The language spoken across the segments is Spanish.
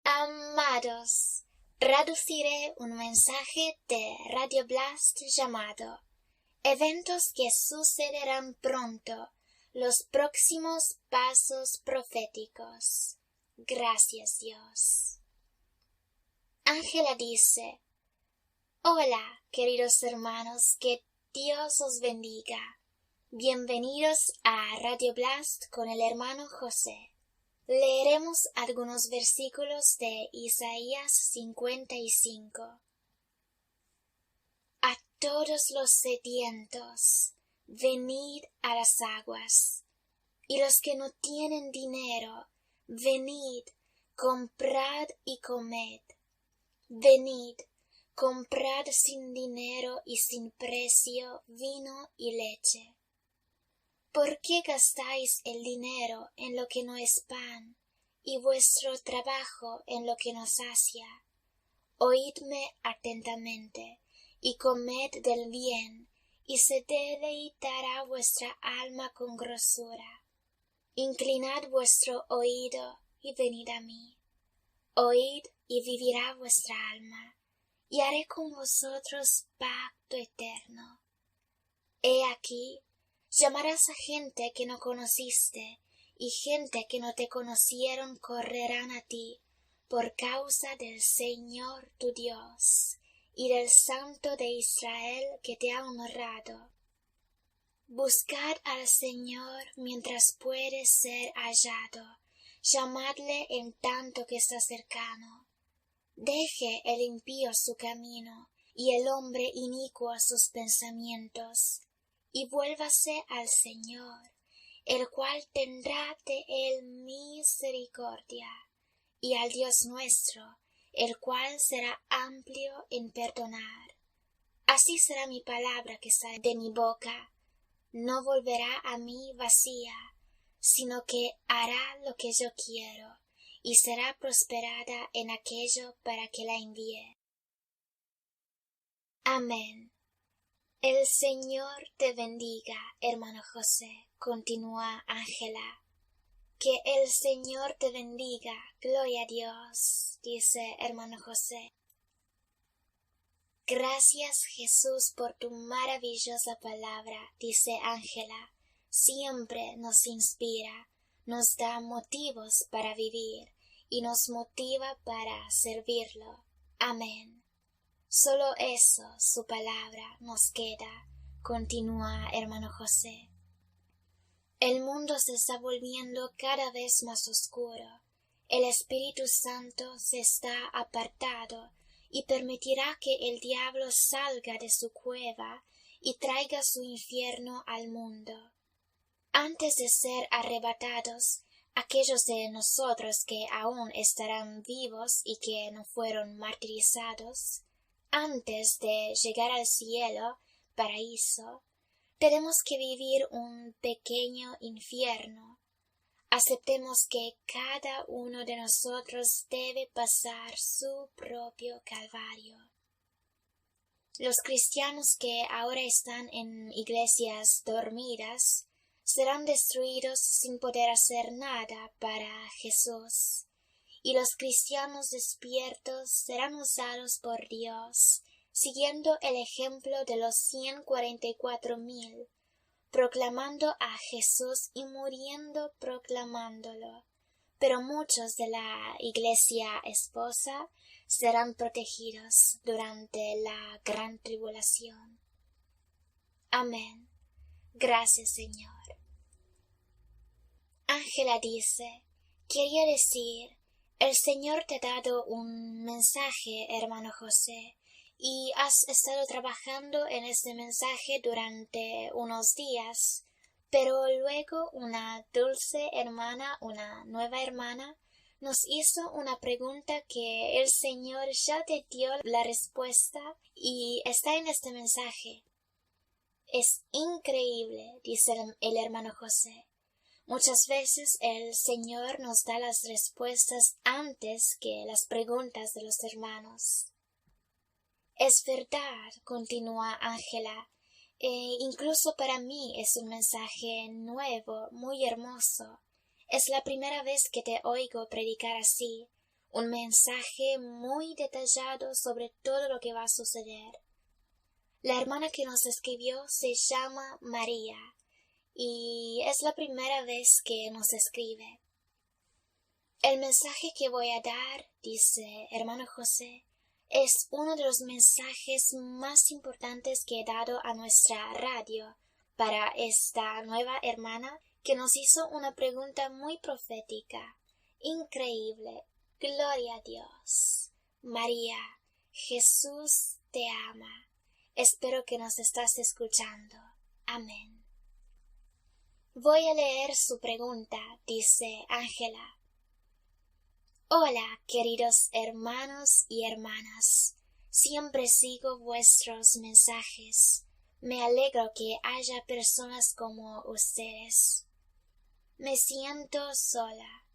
Amados, traduciré un mensaje de Radio Blast llamado Eventos que sucederán pronto, los próximos pasos proféticos. Gracias, Dios. Ángela dice: Hola, queridos hermanos, que Dios os bendiga. Bienvenidos a Radio Blast con el hermano José. Leeremos algunos versículos de Isaías 55. A todos los sedientos, venid a las aguas, y los que no tienen dinero, venid, comprad y comed. Venid, comprad sin dinero y sin precio vino y leche. ¿Por qué gastáis el dinero en lo que no es pan, y vuestro trabajo en lo que no sacia? Oídme atentamente, y comed del bien, y se deleitará vuestra alma con grosura. Inclinad vuestro oído, y venid a mí. Oíd, y vivirá vuestra alma, y haré con vosotros pacto eterno. He aquí, llamarás a gente que no conociste, y gente que no te conocieron correrán a ti, por causa del Señor tu Dios, y del Santo de Israel que te ha honrado. Buscad al Señor mientras puede ser hallado, llamadle en tanto que está cercano. Deje el impío su camino, y el hombre inicuo sus pensamientos, y vuélvase al Señor, el cual tendrá de él misericordia, y al Dios nuestro, el cual será amplio en perdonar. Así será mi palabra que sale de mi boca, no volverá a mí vacía, sino que hará lo que yo quiero, y será prosperada en aquello para que la envíe. Amén. El Señor te bendiga, hermano José, continúa Ángela. Que el Señor te bendiga, gloria a Dios, dice hermano José. Gracias, Jesús, por tu maravillosa palabra, dice Ángela. Siempre nos inspira, nos da motivos para vivir y nos motiva para servirlo. Amén. Solo eso, su palabra, nos queda, continúa hermano José. El mundo se está volviendo cada vez más oscuro. El Espíritu Santo se está apartado y permitirá que el diablo salga de su cueva y traiga su infierno al mundo. Antes de ser arrebatados, aquellos de nosotros que aún estarán vivos y que no fueron martirizados, antes de llegar al cielo, paraíso, tenemos que vivir un pequeño infierno. Aceptemos que cada uno de nosotros debe pasar su propio calvario. Los cristianos que ahora están en iglesias dormidas serán destruidos sin poder hacer nada para Jesús, y los cristianos despiertos serán usados por Dios, siguiendo el ejemplo de los 144,000, proclamando a Jesús y muriendo proclamándolo. Pero muchos de la iglesia esposa serán protegidos durante la gran tribulación. Amén. Gracias, Señor. Ángela dice: quería decir, el Señor te ha dado un mensaje, hermano José, y has estado trabajando en ese mensaje durante unos días, pero luego una dulce hermana, una nueva hermana, nos hizo una pregunta que el Señor ya te dio la respuesta y está en este mensaje. Es increíble, dice el hermano José. Muchas veces el Señor nos da las respuestas antes que las preguntas de los hermanos. Es verdad, continúa Ángela, incluso para mí es un mensaje nuevo, muy hermoso. Es la primera vez que te oigo predicar así, un mensaje muy detallado sobre todo lo que va a suceder. La hermana que nos escribió se llama María y es la primera vez que nos escribe. El mensaje que voy a dar, dice hermano José, es uno de los mensajes más importantes que he dado a nuestra radio para esta nueva hermana que nos hizo una pregunta muy profética. Increíble. Gloria a Dios. María, Jesús te ama. Espero que nos estás escuchando. Amén. Voy a leer su pregunta, dice Ángela. Hola, queridos hermanos y hermanas. Siempre sigo vuestros mensajes. Me alegro que haya personas como ustedes. Me siento sola.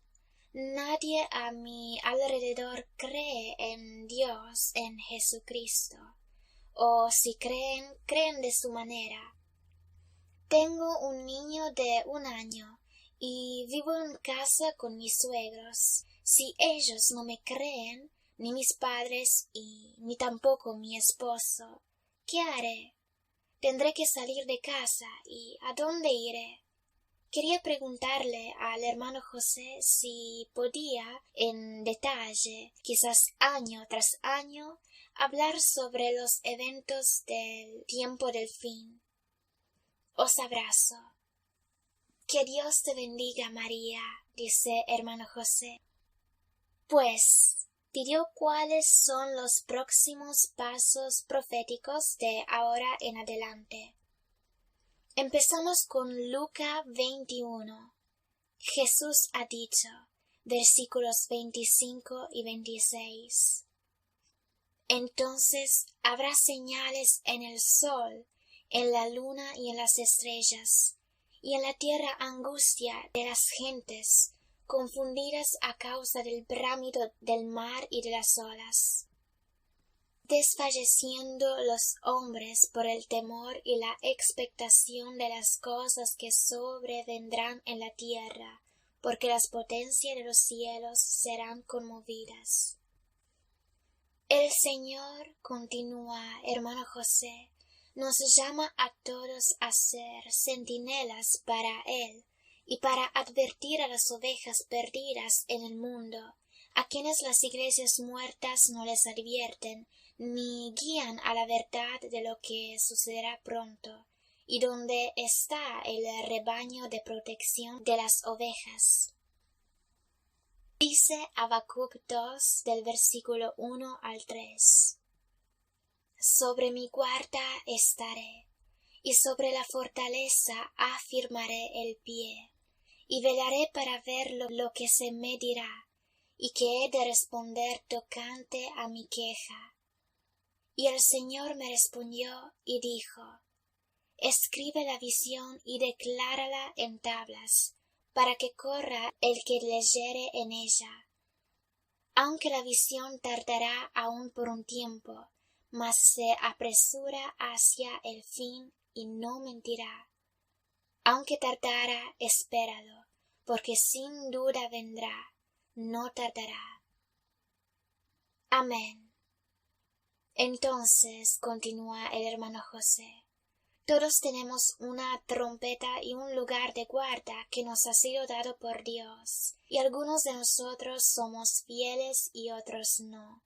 Nadie a mi alrededor cree en Dios, en Jesucristo. O si creen, creen de su manera. Tengo un niño de 1 año y vivo en casa con mis suegros. Si ellos no me creen, ni mis padres y ni tampoco mi esposo, ¿qué haré? Tendré que salir de casa y ¿a dónde iré? Quería preguntarle al hermano José si podía, en detalle, quizás año tras año, hablar sobre los eventos del tiempo del fin. Os abrazo. Que Dios te bendiga, María, dice hermano José. Pues, pidió cuáles son los próximos pasos proféticos de ahora en adelante. Empezamos con Lucas 21. Jesús ha dicho, versículos 25 y 26. Entonces habrá señales en el sol, en la luna y en las estrellas, y en la tierra angustia de las gentes, confundidas a causa del bramido del mar y de las olas. Desfalleciendo los hombres por el temor y la expectación de las cosas que sobrevendrán en la tierra, porque las potencias de los cielos serán conmovidas. El Señor, continúa hermano José, nos llama a todos a ser centinelas para Él y para advertir a las ovejas perdidas en el mundo, a quienes las iglesias muertas no les advierten ni guían a la verdad de lo que sucederá pronto, y donde está el rebaño de protección de las ovejas. Dice Habacuc 2 del versículo 1 al 3. Sobre mi guarda estaré, y sobre la fortaleza afirmaré el pie, y velaré para ver lo que se me dirá, y que he de responder tocante a mi queja. Y el Señor me respondió y dijo, escribe la visión y declárala en tablas, para que corra el que leyere en ella. Aunque la visión tardará aún por un tiempo, mas se apresura hacia el fin y no mentirá. Aunque tardara, espéralo, porque sin duda vendrá, no tardará. Amén. Entonces, continúa el hermano José, todos tenemos una trompeta y un lugar de guarda que nos ha sido dado por Dios, y algunos de nosotros somos fieles y otros no.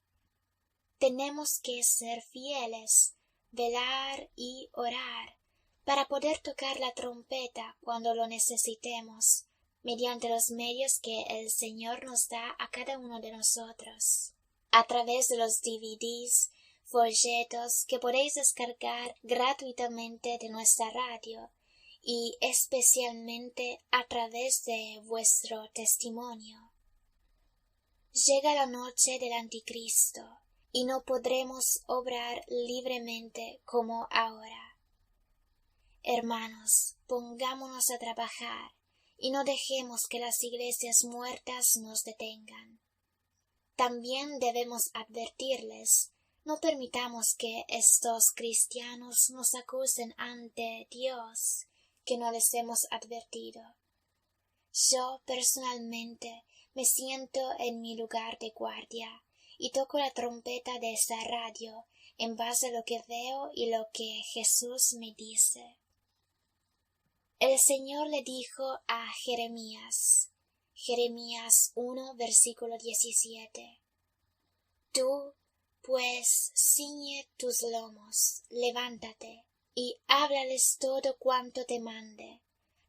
Tenemos que ser fieles, velar y orar, para poder tocar la trompeta cuando lo necesitemos, mediante los medios que el Señor nos da a cada uno de nosotros, a través de los DVDs, folletos que podéis descargar gratuitamente de nuestra radio y especialmente a través de vuestro testimonio. Llega la noche del Anticristo y no podremos obrar libremente como ahora. Hermanos, pongámonos a trabajar y no dejemos que las iglesias muertas nos detengan. También debemos advertirles. No permitamos que estos cristianos nos acusen ante Dios que no les hemos advertido. Yo personalmente me siento en mi lugar de guardia y toco la trompeta de esta radio en base a lo que veo y lo que Jesús me dice. El Señor le dijo a Jeremías 1, versículo 17: Tú, pues, ciñe tus lomos, levántate, y háblales todo cuanto te mande.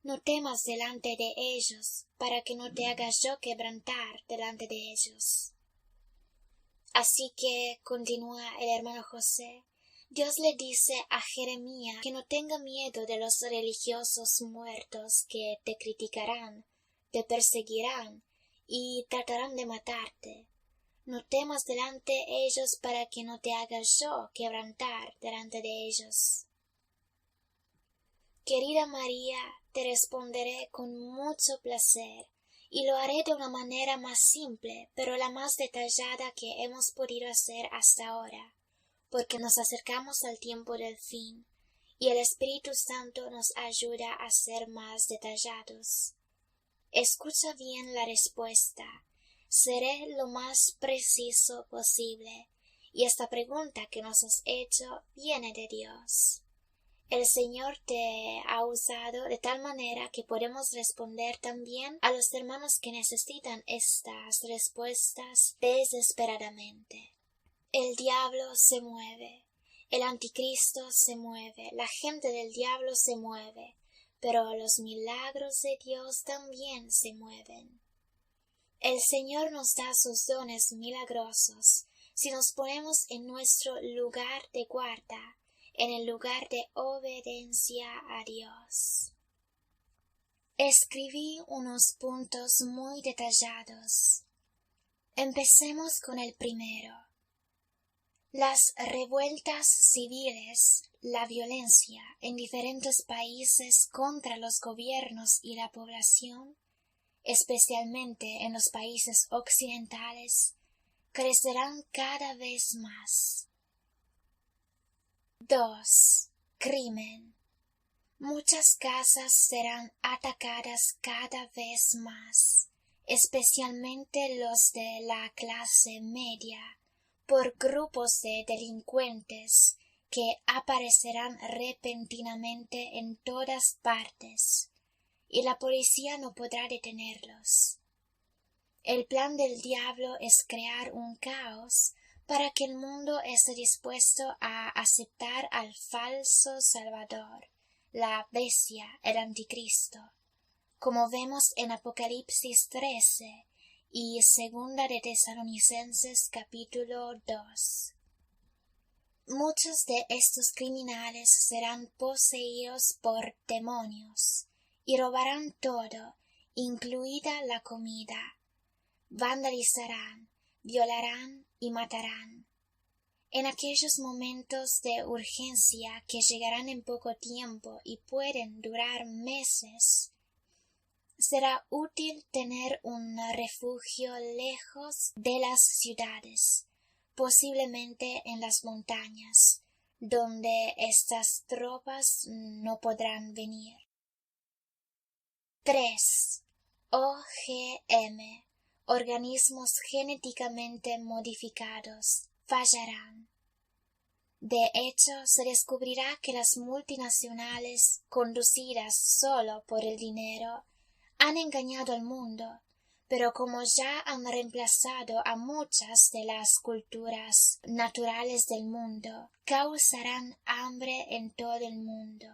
No temas delante de ellos, para que no te hagas yo quebrantar delante de ellos. Así que, continúa el hermano José, Dios le dice a Jeremías que no tenga miedo de los religiosos muertos que te criticarán, te perseguirán y tratarán de matarte. No temas delante de ellos para que no te hagas yo quebrantar delante de ellos. Querida María, te responderé con mucho placer, y lo haré de una manera más simple, pero la más detallada que hemos podido hacer hasta ahora, porque nos acercamos al tiempo del fin, y el Espíritu Santo nos ayuda a ser más detallados. Escucha bien la respuesta. Seré lo más preciso posible, y esta pregunta que nos has hecho viene de Dios. El Señor te ha usado de tal manera que podemos responder también a los hermanos que necesitan estas respuestas desesperadamente. El diablo se mueve, el anticristo se mueve, la gente del diablo se mueve, pero los milagros de Dios también se mueven. El Señor nos da sus dones milagrosos si nos ponemos en nuestro lugar de guarda, en el lugar de obediencia a Dios. Escribí unos puntos muy detallados. Empecemos con el primero. Las revueltas civiles, la violencia en diferentes países contra los gobiernos y la población, especialmente en los países occidentales, crecerán cada vez más. 2. Crimen. Muchas casas serán atacadas cada vez más, especialmente los de la clase media, por grupos de delincuentes que aparecerán repentinamente en todas partes, y la policía no podrá detenerlos. El plan del diablo es crear un caos para que el mundo esté dispuesto a aceptar al falso Salvador, la bestia, el anticristo, como vemos en Apocalipsis 13 y Segunda de Tesalonicenses capítulo 2. Muchos de estos criminales serán poseídos por demonios y robarán todo, incluida la comida. Vandalizarán, violarán y matarán. En aquellos momentos de urgencia que llegarán en poco tiempo y pueden durar meses, será útil tener un refugio lejos de las ciudades, posiblemente en las montañas, donde estas tropas no podrán venir. 3. OGM, organismos genéticamente modificados, fallarán. De hecho, se descubrirá que las multinacionales, conducidas solo por el dinero, han engañado al mundo, pero como ya han reemplazado a muchas de las culturas naturales del mundo, causarán hambre en todo el mundo,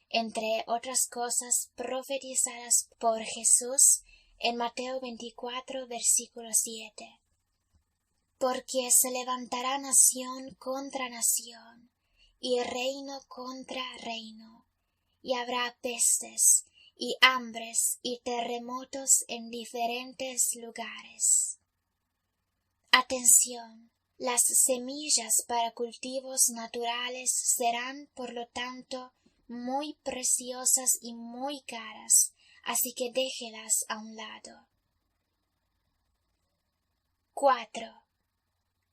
entre otras cosas profetizadas por Jesús en Mateo 24, versículo 7. Porque se levantará nación contra nación, y reino contra reino, y habrá pestes, y hambres, y terremotos en diferentes lugares. Atención, las semillas para cultivos naturales serán, por lo tanto, muy preciosas y muy caras, así que déjelas a un lado. 4.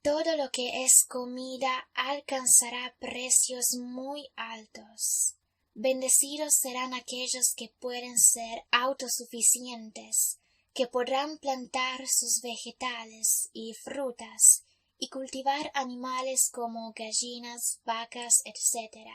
Todo lo que es comida alcanzará precios muy altos. Bendecidos serán aquellos que pueden ser autosuficientes, que podrán plantar sus vegetales y frutas y cultivar animales como gallinas, vacas, etc.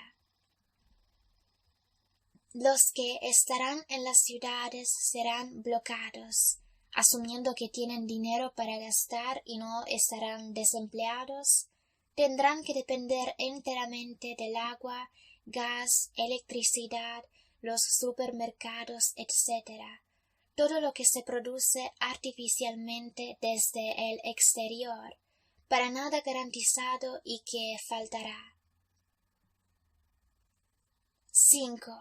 Los que estarán en las ciudades serán bloqueados, asumiendo que tienen dinero para gastar y no estarán desempleados. Tendrán que depender enteramente del agua, gas, electricidad, los supermercados, etc. Todo lo que se produce artificialmente desde el exterior, para nada garantizado y que faltará. 5.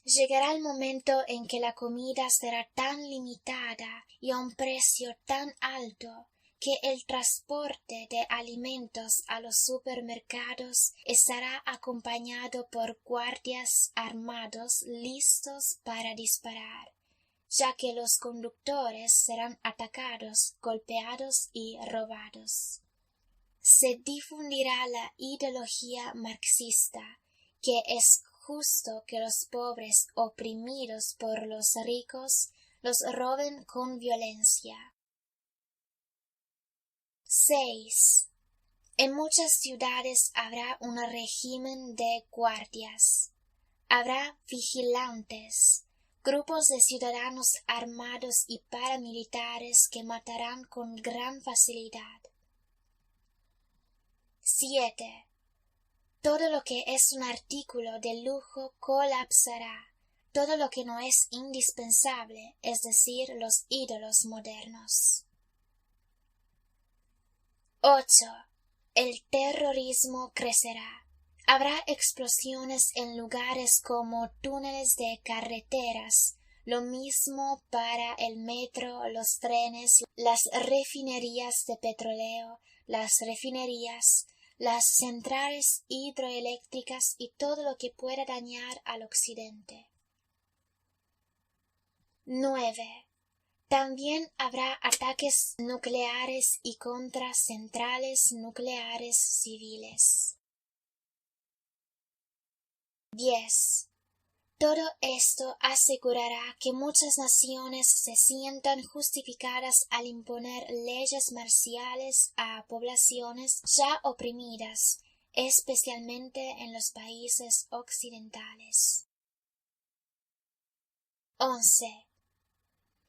Llegará el momento en que la comida será tan limitada y a un precio tan alto que el transporte de alimentos a los supermercados estará acompañado por guardias armados listos para disparar, ya que los conductores serán atacados, golpeados y robados. Se difundirá la ideología marxista, que es justo que los pobres oprimidos por los ricos los roben con violencia. 6. En muchas ciudades habrá un régimen de guardias. Habrá vigilantes, grupos de ciudadanos armados y paramilitares que matarán con gran facilidad. 7. Todo lo que es un artículo de lujo colapsará, todo lo que no es indispensable, es decir, los ídolos modernos. 8. El terrorismo crecerá. Habrá explosiones en lugares como túneles de carreteras, lo mismo para el metro, los trenes, las refinerías de petróleo, las refinerías, las centrales hidroeléctricas y todo lo que pueda dañar al occidente. 9. También habrá ataques nucleares y contra centrales nucleares civiles. 10. Todo esto asegurará que muchas naciones se sientan justificadas al imponer leyes marciales a poblaciones ya oprimidas, especialmente en los países occidentales. 11.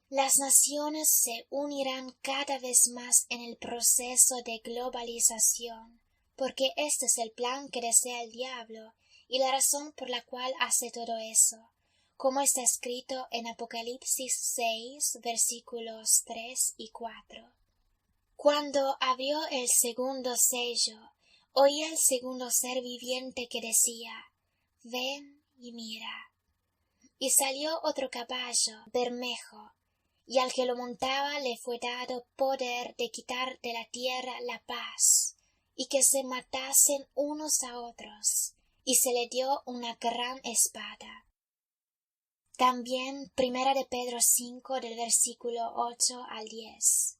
Las naciones se unirán cada vez más en el proceso de globalización, porque este es el plan que desea el diablo y la razón por la cual hace todo eso, como está escrito en Apocalipsis 6, versículos 3 y 4. Cuando abrió el segundo sello, oí al segundo ser viviente que decía: Ven y mira. Y salió otro caballo bermejo, y al que lo montaba le fue dado poder de quitar de la tierra la paz, y que se matasen unos a otros, y se le dio una gran espada. También Primera de Pedro 5 del versículo 8 al 10.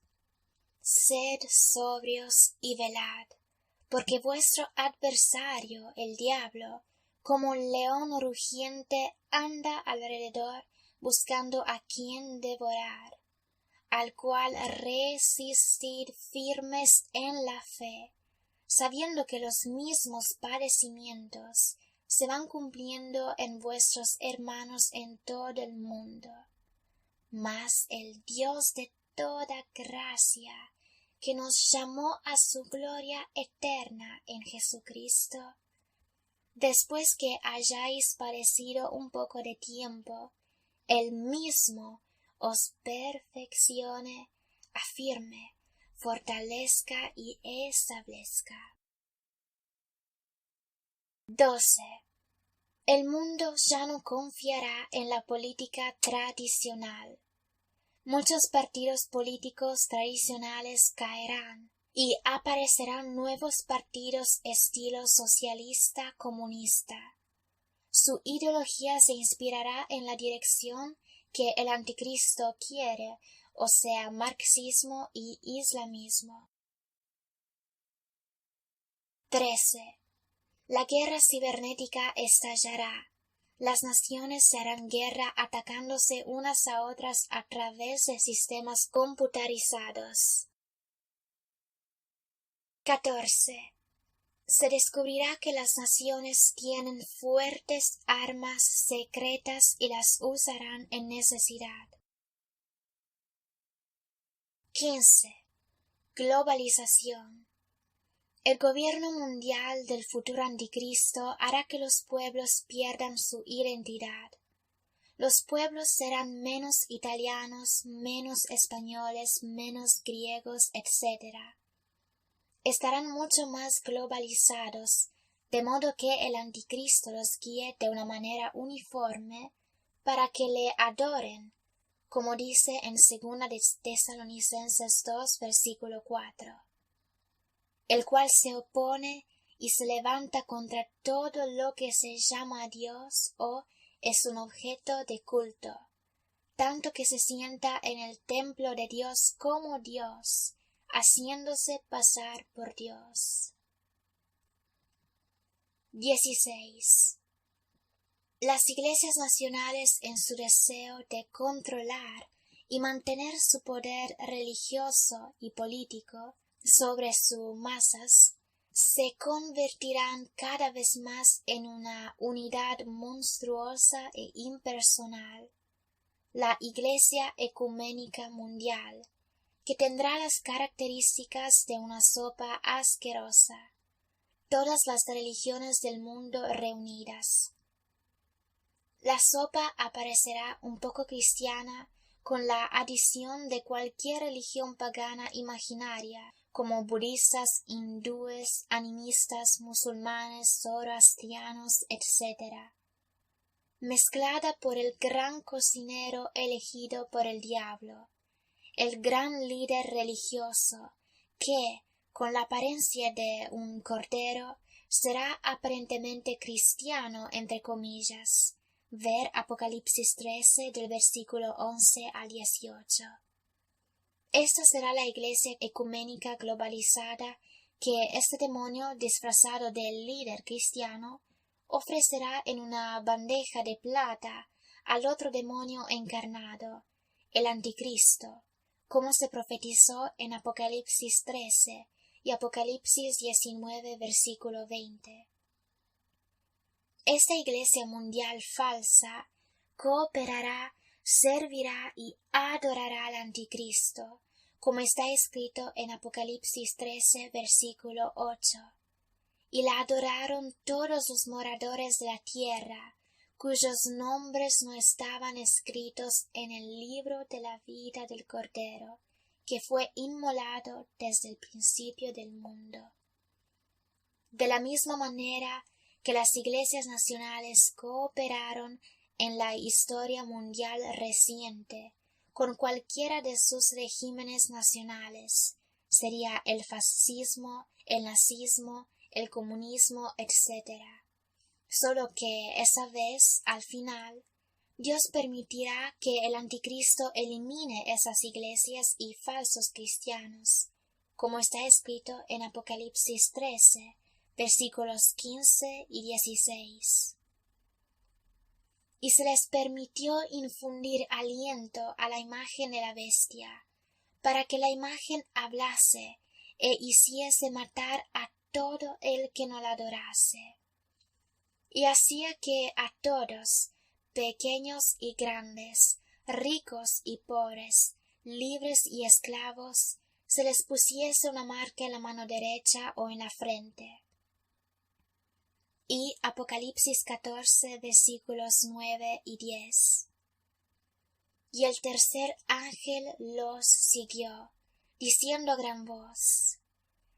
Sed sobrios y velad, porque vuestro adversario, el diablo, como un león rugiente, anda alrededor buscando a quien devorar, al cual resistid firmes en la fe, sabiendo que los mismos padecimientos se van cumpliendo en vuestros hermanos en todo el mundo. Mas el Dios de toda gracia, que nos llamó a su gloria eterna en Jesucristo, después que hayáis padecido un poco de tiempo, Él mismo os perfeccione, afirme, fortalezca y establezca. 12. El mundo ya no confiará en la política tradicional. Muchos partidos políticos tradicionales caerán y aparecerán nuevos partidos estilo socialista comunista. Su ideología se inspirará en la dirección que el anticristo quiere, o sea, marxismo y islamismo. 13. La guerra cibernética estallará. Las naciones se harán guerra atacándose unas a otras a través de sistemas computarizados. 14. Se descubrirá que las naciones tienen fuertes armas secretas y las usarán en necesidad. 15. Globalización. El gobierno mundial del futuro anticristo hará que los pueblos pierdan su identidad. Los pueblos serán menos italianos, menos españoles, menos griegos, etc. Estarán mucho más globalizados, de modo que el anticristo los guíe de una manera uniforme para que le adoren, como dice en 2 de Tesalonicenses 2, versículo 4, el cual se opone y se levanta contra todo lo que se llama a Dios o es un objeto de culto, tanto que se sienta en el templo de Dios como Dios, haciéndose pasar por Dios. 16. Las iglesias nacionales, en su deseo de controlar y mantener su poder religioso y político sobre sus masas, se convertirán cada vez más en una unidad monstruosa e impersonal, la Iglesia Ecuménica Mundial, que tendrá las características de una sopa asquerosa, todas las religiones del mundo reunidas. La sopa aparecerá un poco cristiana con la adición de cualquier religión pagana imaginaria, como budistas, hindúes, animistas, musulmanes, zoroastrianos, etc., mezclada por el gran cocinero elegido por el diablo, el gran líder religioso, que, con la apariencia de un cordero, será aparentemente cristiano entre comillas. Ver Apocalipsis 13 del versículo 11 al 18. Esta será la iglesia ecuménica globalizada que este demonio disfrazado de líder cristiano ofrecerá en una bandeja de plata al otro demonio encarnado, el anticristo, como se profetizó en Apocalipsis 13 y Apocalipsis 19 versículo 20. Esta iglesia mundial falsa cooperará, servirá y adorará al anticristo, como está escrito en Apocalipsis 13, versículo 8. Y la adoraron todos los moradores de la tierra, cuyos nombres no estaban escritos en el libro de la vida del Cordero, que fue inmolado desde el principio del mundo. De la misma manera que las iglesias nacionales cooperaron en la historia mundial reciente con cualquiera de sus regímenes nacionales, sería el fascismo, el nazismo, el comunismo, etc. Solo que esa vez, al final, Dios permitirá que el anticristo elimine esas iglesias y falsos cristianos, como está escrito en Apocalipsis 13, versículos 15 y 16. Y se les permitió infundir aliento a la imagen de la bestia, para que la imagen hablase e hiciese matar a todo el que no la adorase. Y hacía que a todos, pequeños y grandes, ricos y pobres, libres y esclavos, se les pusiese una marca en la mano derecha o en la frente. Y Apocalipsis 14, versículos 9 y 10. Y el tercer ángel los siguió, diciendo a gran voz: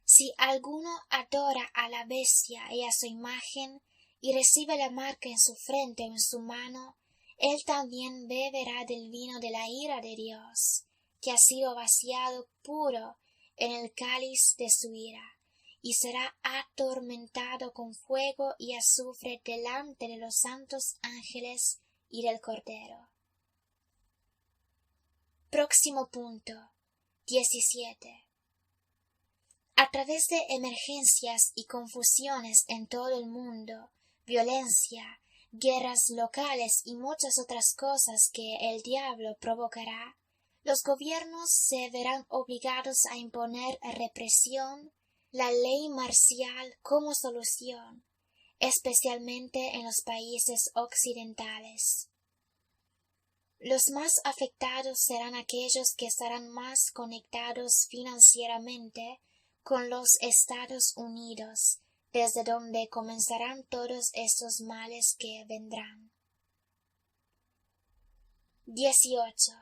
Si alguno adora a la bestia y a su imagen, y recibe la marca en su frente o en su mano, él también beberá del vino de la ira de Dios, que ha sido vaciado puro en el cáliz de su ira, y será atormentado con fuego y azufre delante de los santos ángeles y del Cordero. Próximo punto. 17. A través de emergencias y confusiones en todo el mundo, violencia, guerras locales y muchas otras cosas que el diablo provocará, los gobiernos se verán obligados a imponer represión, la ley marcial como solución, especialmente en los países occidentales. Los más afectados serán aquellos que estarán más conectados financieramente con los Estados Unidos, desde donde comenzarán todos estos males que vendrán. 18.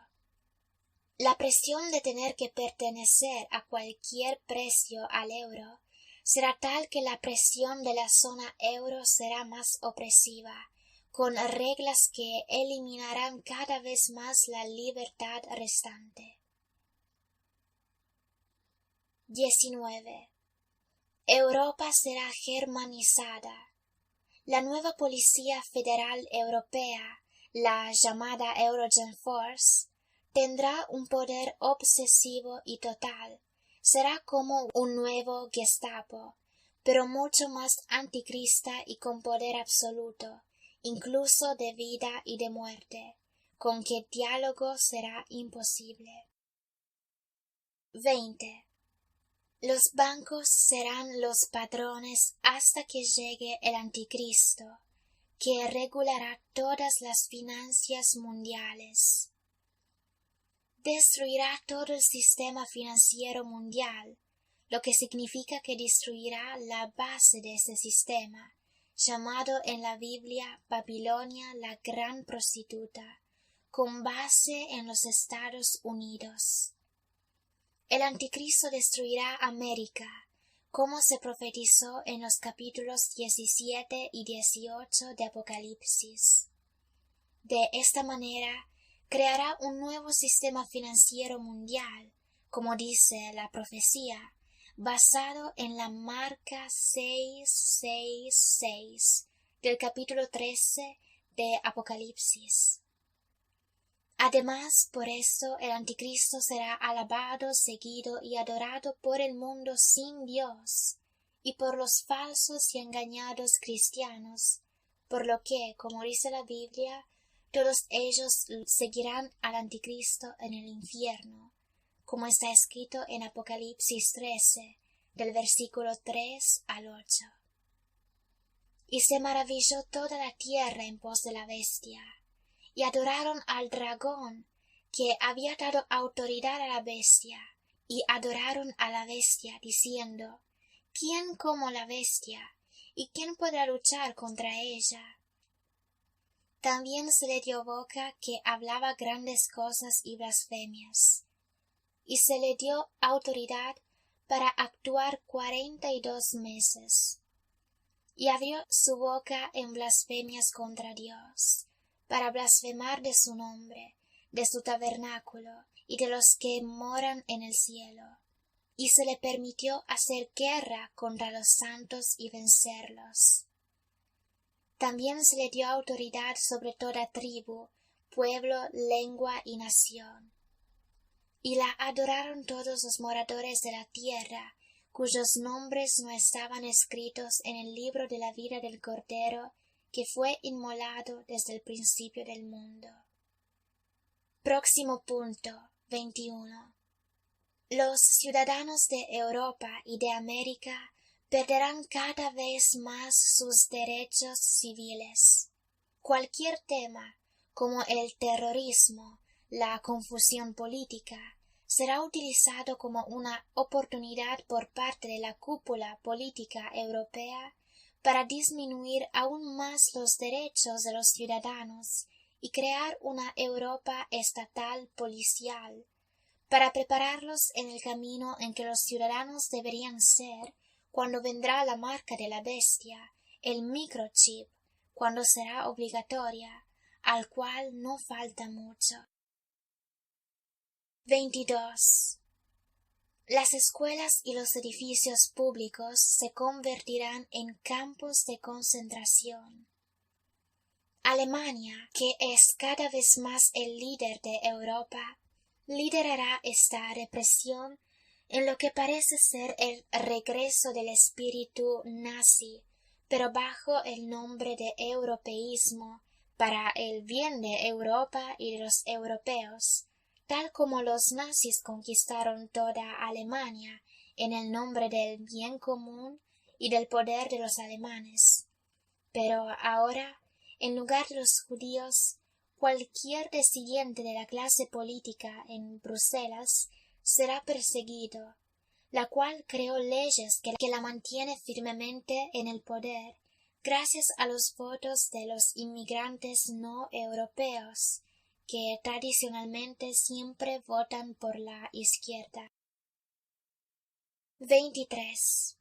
La presión de tener que pertenecer a cualquier precio al euro será tal que la presión de la zona euro será más opresiva, con reglas que eliminarán cada vez más la libertad restante. 19. Europa será germanizada. La nueva Policía Federal Europea, la llamada Eurogen Force, tendrá un poder obsesivo y total. Será como un nuevo Gestapo, pero mucho más anticrista y con poder absoluto, incluso de vida y de muerte, con que diálogo será imposible. 20. Los bancos serán los patrones hasta que llegue el anticristo, que regulará todas las finanzas mundiales. Destruirá todo el sistema financiero mundial, lo que significa que destruirá la base de ese sistema, llamado en la Biblia Babilonia la gran prostituta, con base en los Estados Unidos. El anticristo destruirá América, como se profetizó en los capítulos 17 y 18 de Apocalipsis. De esta manera, creará un nuevo sistema financiero mundial, como dice la profecía, basado en la marca 666 del capítulo 13 de Apocalipsis. Además, por esto el anticristo será alabado, seguido y adorado por el mundo sin Dios, y por los falsos y engañados cristianos, por lo que, como dice la Biblia, todos ellos seguirán al anticristo en el infierno, como está escrito en Apocalipsis 13, del versículo 3 al 8. Y se maravilló toda la tierra en pos de la bestia, y adoraron al dragón, que había dado autoridad a la bestia, y adoraron a la bestia, diciendo, ¿quién como la bestia? ¿Y quién podrá luchar contra ella? También se le dio boca que hablaba grandes cosas y blasfemias, y se le dio autoridad para actuar 42 meses, y abrió su boca en blasfemias contra Dios, para blasfemar de su nombre, de su tabernáculo, y de los que moran en el cielo. Y se le permitió hacer guerra contra los santos y vencerlos. También se le dio autoridad sobre toda tribu, pueblo, lengua y nación. Y la adoraron todos los moradores de la tierra, cuyos nombres no estaban escritos en el libro de la vida del Cordero, que fue inmolado desde el principio del mundo. Próximo punto, 21. Los ciudadanos de Europa y de América perderán cada vez más sus derechos civiles. Cualquier tema, como el terrorismo, la confusión política, será utilizado como una oportunidad por parte de la cúpula política europea para disminuir aún más los derechos de los ciudadanos y crear una Europa estatal policial, para prepararlos en el camino en que los ciudadanos deberían ser cuando vendrá la marca de la bestia, el microchip, cuando será obligatoria, al cual no falta mucho. 22. Las escuelas y los edificios públicos se convertirán en campos de concentración. Alemania, que es cada vez más el líder de Europa, liderará esta represión en lo que parece ser el regreso del espíritu nazi, pero bajo el nombre de europeísmo, para el bien de Europa y de los europeos, tal como los nazis conquistaron toda Alemania en el nombre del bien común y del poder de los alemanes. Pero ahora, en lugar de los judíos, cualquier disidente de la clase política en Bruselas será perseguido, la cual creó leyes que la mantiene firmemente en el poder, gracias a los votos de los inmigrantes no europeos, que tradicionalmente siempre votan por la izquierda. 23.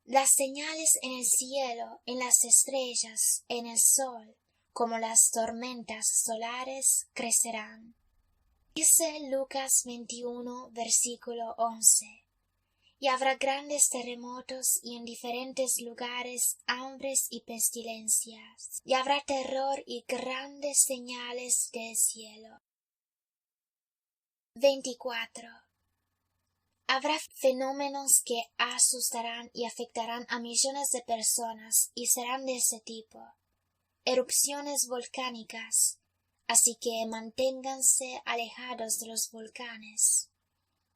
Las señales en el cielo, en las estrellas, en el sol, como las tormentas solares, crecerán. Dice Lucas 21, versículo 11. Y habrá grandes terremotos y en diferentes lugares hambres y pestilencias, y habrá terror y grandes señales del cielo. 24. Habrá fenómenos que asustarán y afectarán a millones de personas y serán de ese tipo. Erupciones volcánicas, así que manténganse alejados de los volcanes.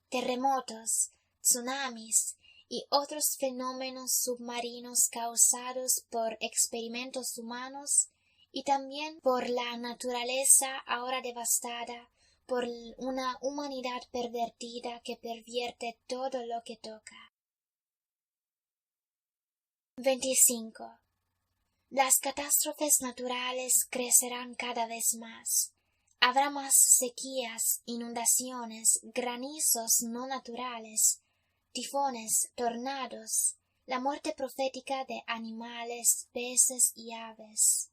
Terremotos, tsunamis y otros fenómenos submarinos causados por experimentos humanos y también por la naturaleza ahora devastada por una humanidad pervertida que pervierte todo lo que toca. 25. Las catástrofes naturales crecerán cada vez más. Habrá más sequías, inundaciones, granizos no naturales, tifones, tornados, la muerte profética de animales, peces y aves,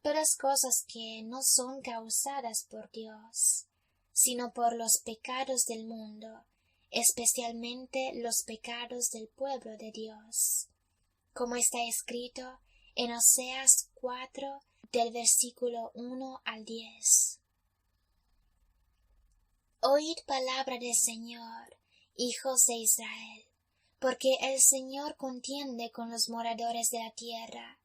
todas cosas que no son causadas por Dios, sino por los pecados del mundo, especialmente los pecados del pueblo de Dios, como está escrito en Oseas 4, del versículo 1 al 10. Oíd palabra del Señor, hijos de Israel, porque el Señor contiende con los moradores de la tierra,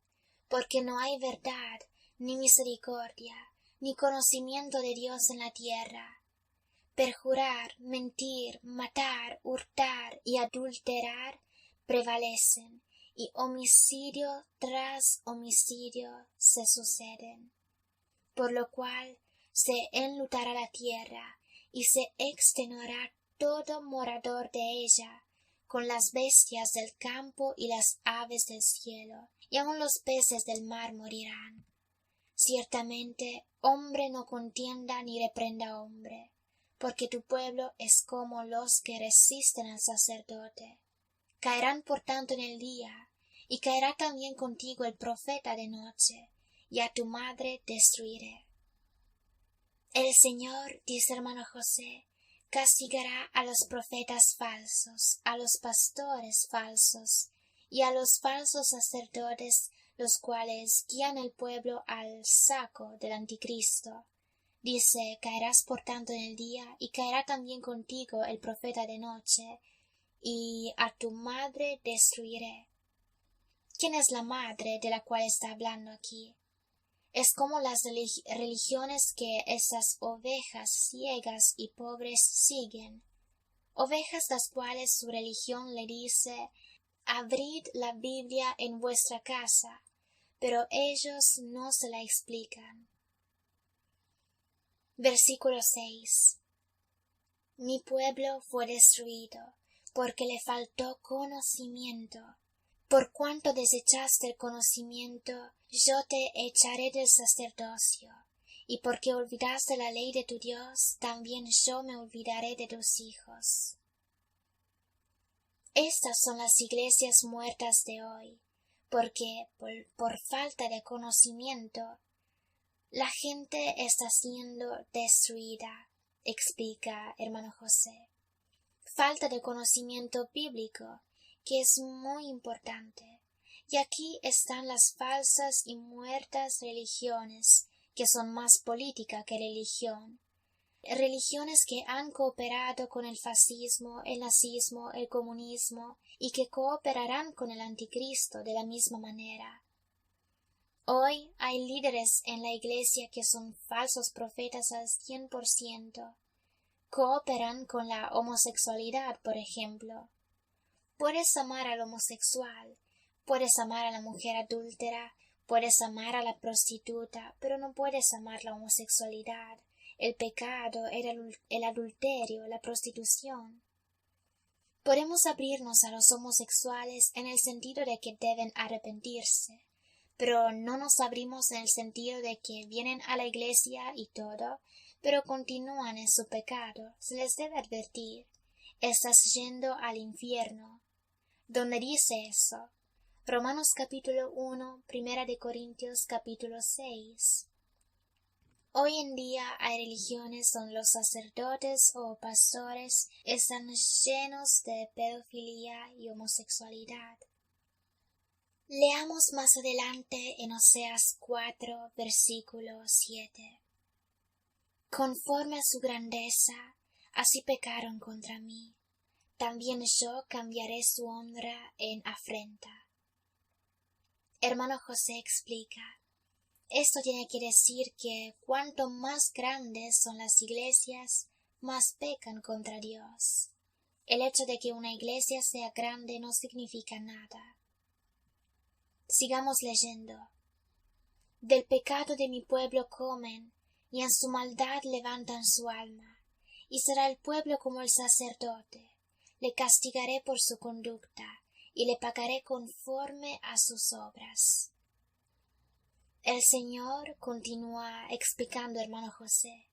porque no hay verdad, ni misericordia, ni conocimiento de Dios en la tierra. Perjurar, mentir, matar, hurtar y adulterar prevalecen, y homicidio tras homicidio se suceden. Por lo cual se enlutará la tierra, y se extenuará todo morador de ella, con las bestias del campo y las aves del cielo, y aun los peces del mar morirán. Ciertamente hombre no contienda ni reprenda a hombre, porque tu pueblo es como los que resisten al sacerdote. Caerán por tanto en el día, y caerá también contigo el profeta de noche, y a tu madre destruiré. El Señor, dice hermano José, castigará a los profetas falsos, a los pastores falsos, y a los falsos sacerdotes, los cuales guían el pueblo al saco del anticristo. Dice, caerás por tanto en el día, y caerá también contigo el profeta de noche, y a tu madre destruiré. ¿Quién es la madre de la cual está hablando aquí? Es como las religiones que esas ovejas ciegas y pobres siguen, ovejas las cuales su religión le dice, abrid la Biblia en vuestra casa, pero ellos no se la explican. Versículo 6. Mi pueblo fue destruido, porque le faltó conocimiento. Por cuanto desechaste el conocimiento, yo te echaré del sacerdocio, y porque olvidaste la ley de tu Dios, también yo me olvidaré de tus hijos. Estas son las iglesias muertas de hoy, porque por falta de conocimiento, la gente está siendo destruida, explica hermano José. Falta de conocimiento bíblico, que es muy importante. Y aquí están las falsas y muertas religiones, que son más política que religión. religiones que han cooperado con el fascismo, el nazismo, el comunismo y que cooperarán con el anticristo de la misma manera. Hoy hay líderes en la Iglesia que son falsos profetas al 100%. Cooperan con la homosexualidad, por ejemplo. Puedes amar al homosexual, puedes amar a la mujer adúltera, puedes amar a la prostituta, pero no puedes amar la homosexualidad, el pecado, el adulterio, la prostitución. Podemos abrirnos a los homosexuales en el sentido de que deben arrepentirse, pero no nos abrimos en el sentido de que vienen a la iglesia y todo, pero continúan en su pecado. Se les debe advertir: estás yendo al infierno. ¿Dónde dice eso? Romanos capítulo 1, Primera de Corintios capítulo 6. Hoy en día hay religiones donde los sacerdotes o pastores están llenos de pedofilia y homosexualidad. Leamos más adelante en Oseas 4, versículo 7. Conforme a su grandeza, así pecaron contra mí. También yo cambiaré su honra en afrenta. Hermano José explica: esto tiene que decir que cuanto más grandes son las iglesias, más pecan contra Dios. El hecho de que una iglesia sea grande no significa nada. Sigamos leyendo. Del pecado de mi pueblo comen, y en su maldad levantan su alma, y será el pueblo como el sacerdote. Le castigaré por su conducta, y le pagaré conforme a sus obras. El Señor, continúa explicando hermano José,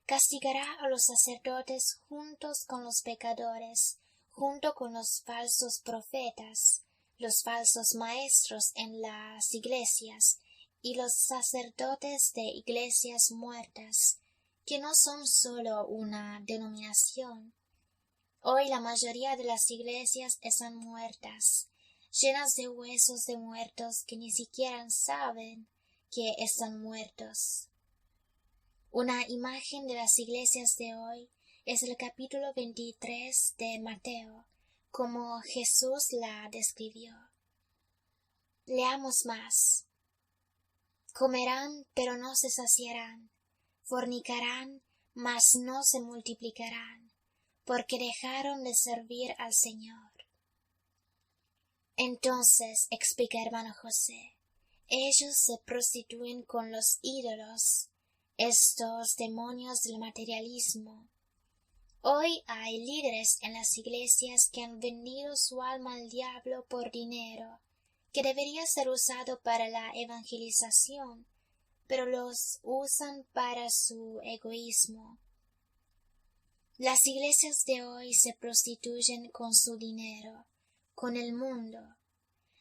castigará a los sacerdotes juntos con los pecadores, junto con los falsos profetas, los falsos maestros en las iglesias y los sacerdotes de iglesias muertas, que no son sólo una denominación. Hoy la mayoría de las iglesias están muertas, llenas de huesos de muertos que ni siquiera saben que están muertos. Una imagen de las iglesias de hoy es el capítulo 23 de Mateo, como Jesús la describió. Leamos más. Comerán, pero no se saciarán, fornicarán, mas no se multiplicarán, porque dejaron de servir al Señor. Entonces, explica hermano José, ellos se prostituyen con los ídolos, estos demonios del materialismo. Hoy hay líderes en las iglesias que han vendido su alma al diablo por dinero, que debería ser usado para la evangelización, pero los usan para su egoísmo. Las iglesias de hoy se prostituyen con su dinero, con el mundo.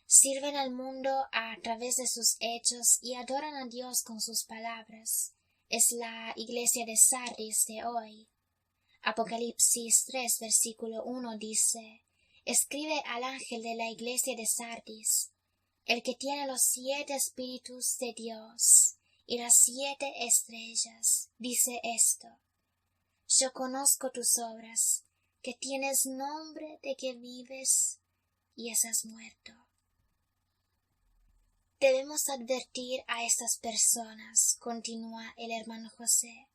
Sirven al mundo a través de sus hechos y adoran a Dios con sus palabras. Es la iglesia de Sardis de hoy. Apocalipsis 3, versículo 1 dice: escribe al ángel de la iglesia de Sardis, el que tiene los 7 espíritus de Dios y las 7 estrellas, dice esto: yo conozco tus obras, que tienes nombre de que vives y estás muerto. Debemos advertir a estas personas, continúa el hermano José,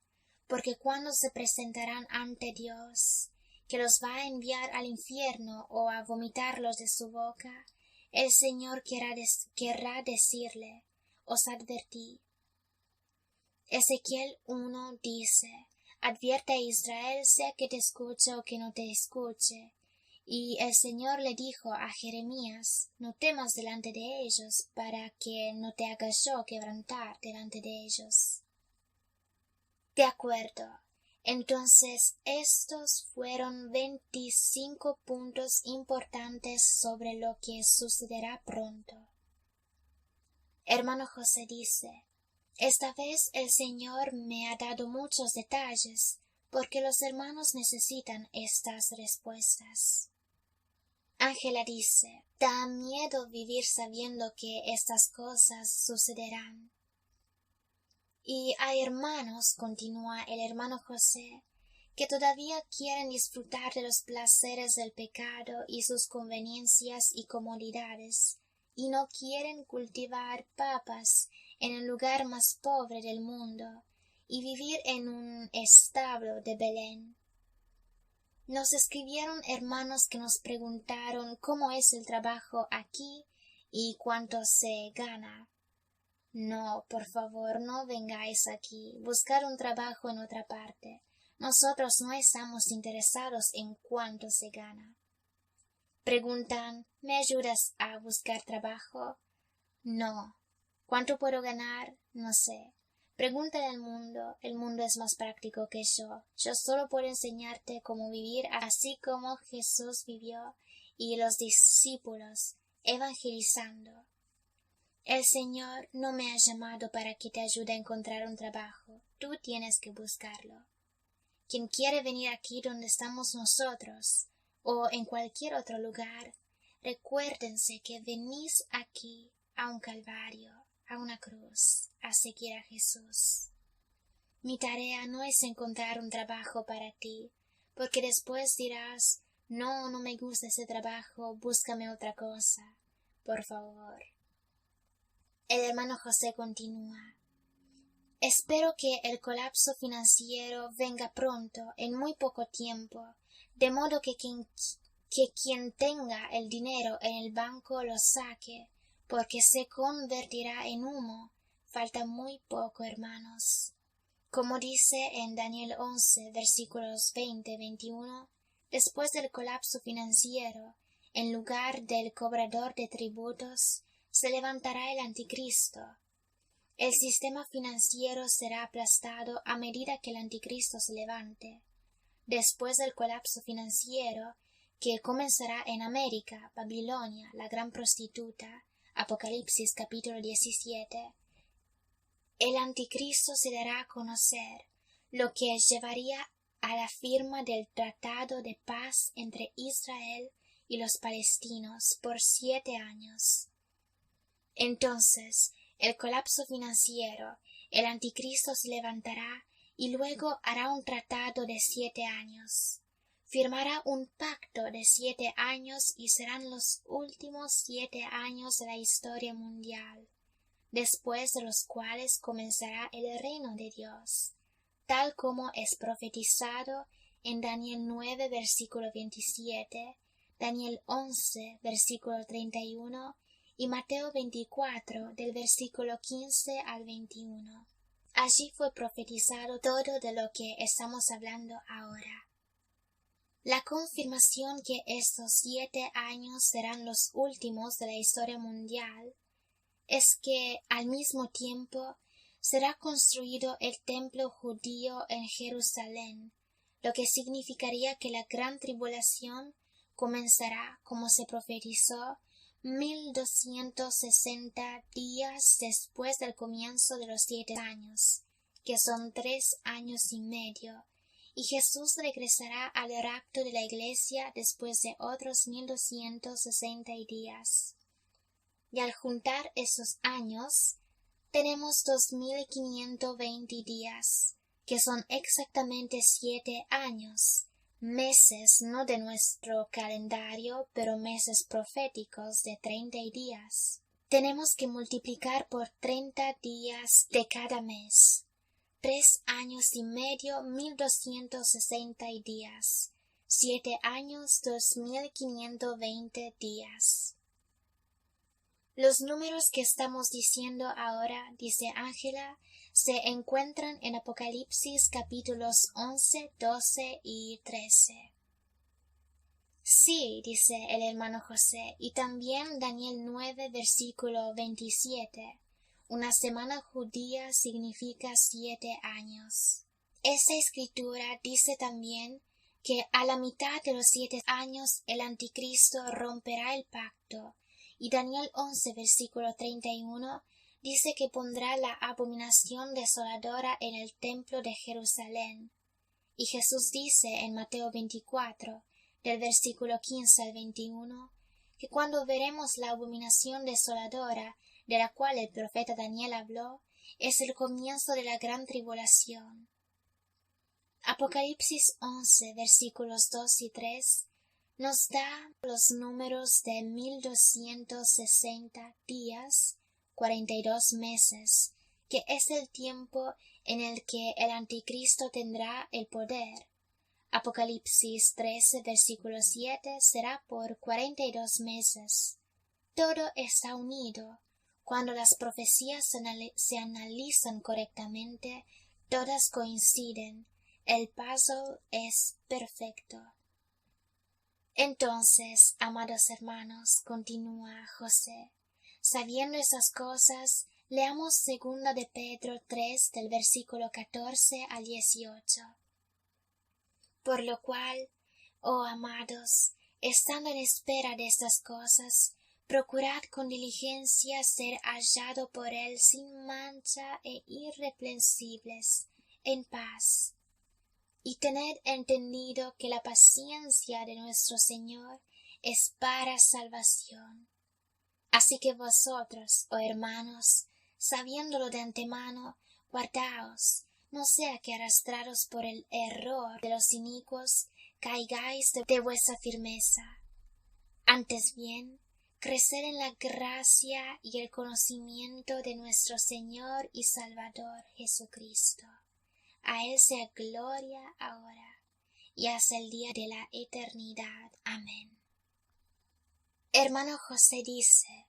porque cuando se presentarán ante Dios, que los va a enviar al infierno o a vomitarlos de su boca, el Señor querrá decirle: os advertí. Ezequiel 1 dice: advierte a Israel, sea que te escuche o que no te escuche. Y el Señor le dijo a Jeremías: no temas delante de ellos, para que no te haga yo quebrantar delante de ellos. De acuerdo. Entonces estos fueron 25 puntos importantes sobre lo que sucederá pronto. Hermano José dice: esta vez el Señor me ha dado muchos detalles, porque los hermanos necesitan estas respuestas. Ángela dice: da miedo vivir sabiendo que estas cosas sucederán. Y hay hermanos, continúa el hermano José, que todavía quieren disfrutar de los placeres del pecado y sus conveniencias y comodidades, y no quieren cultivar papas en el lugar más pobre del mundo, y vivir en un establo de Belén. Nos escribieron hermanos que nos preguntaron cómo es el trabajo aquí y cuánto se gana. No, por favor, no vengáis aquí, buscar un trabajo en otra parte. Nosotros no estamos interesados en cuánto se gana. Preguntan, ¿me ayudas a buscar trabajo? No. ¿Cuánto puedo ganar? No sé. Pregúntale al mundo, el mundo es más práctico que yo. Yo solo puedo enseñarte cómo vivir así como Jesús vivió y los discípulos, evangelizando. El Señor no me ha llamado para que te ayude a encontrar un trabajo. Tú tienes que buscarlo. Quien quiere venir aquí donde estamos nosotros, o en cualquier otro lugar, recuérdense que venís aquí a un calvario, a una cruz, a seguir a Jesús. Mi tarea no es encontrar un trabajo para ti, porque después dirás, no me gusta ese trabajo, búscame otra cosa, por favor. El hermano José continúa. Espero que el colapso financiero venga pronto, en muy poco tiempo, de modo que quien tenga el dinero en el banco lo saque, porque se convertirá en humo. Falta muy poco, hermanos. Como dice en Daniel 11, versículos 20-21, después del colapso financiero, en lugar del cobrador de tributos, se levantará el anticristo. El sistema financiero será aplastado a medida que el anticristo se levante. Después del colapso financiero, que comenzará en América, Babilonia, la gran prostituta, Apocalipsis capítulo 17, el anticristo se dará a conocer, lo que llevaría a la firma del tratado de paz entre Israel y los palestinos por 7 años. Entonces, el colapso financiero, el anticristo se levantará y luego hará un tratado de 7 años. Firmará un pacto de 7 años y serán los últimos 7 años de la historia mundial, después de los cuales comenzará el reino de Dios, tal como es profetizado en Daniel 9, versículo 27, Daniel 11, versículo 31, y Mateo 24, del versículo 15 al 21. Allí fue profetizado todo de lo que estamos hablando ahora. La confirmación que estos 7 años serán los últimos de la historia mundial es que, al mismo tiempo, será construido el templo judío en Jerusalén, lo que significaría que la gran tribulación comenzará, como se profetizó, 1260 días después del comienzo de los 7 años, que son 3 años y medio, y Jesús regresará al rapto de la Iglesia después de otros 1260 días. Y al juntar esos años, tenemos 2520 días, que son exactamente 7 años, meses no de nuestro calendario, pero meses proféticos de 30 días. Tenemos que multiplicar por 30 días de cada mes. 3 años y medio, 1260 días. 7 años, 2520 días. Los números que estamos diciendo ahora, dice Ángela, se encuentran en Apocalipsis capítulos 11, 12 y 13. Sí, dice el hermano José, y también Daniel 9, versículo 27. Una semana judía significa 7 años. Esa escritura dice también que a la mitad de los 7 años el anticristo romperá el pacto, y Daniel 11, versículo 31, dice que pondrá la abominación desoladora en el templo de Jerusalén. Y Jesús dice en Mateo 24, del versículo 15 al 21, que cuando veremos la abominación desoladora de la cual el profeta Daniel habló, es el comienzo de la gran tribulación. Apocalipsis 11, versículos 2 y 3, nos da los números de 1260 días, 42 meses, que es el tiempo en el que el anticristo tendrá el poder. Apocalipsis 13, versículo 7, será por 42 meses. Todo está unido. Cuando las profecías se analizan correctamente, todas coinciden. El puzzle es perfecto. Entonces, amados hermanos, continúa José, sabiendo esas cosas, leamos 2 de Pedro 3 del versículo 14 al 18. Por lo cual, oh amados, estando en espera de estas cosas, procurad con diligencia ser hallado por él sin mancha e irreprensibles, en paz. Y tened entendido que la paciencia de nuestro Señor es para salvación. Así que vosotros, oh hermanos, sabiéndolo de antemano, guardaos, no sea que arrastrados por el error de los inicuos, caigáis de vuestra firmeza. Antes bien, crecer en la gracia y el conocimiento de nuestro Señor y Salvador Jesucristo. A él sea gloria ahora y hasta el día de la eternidad. Amén. Hermano José dice,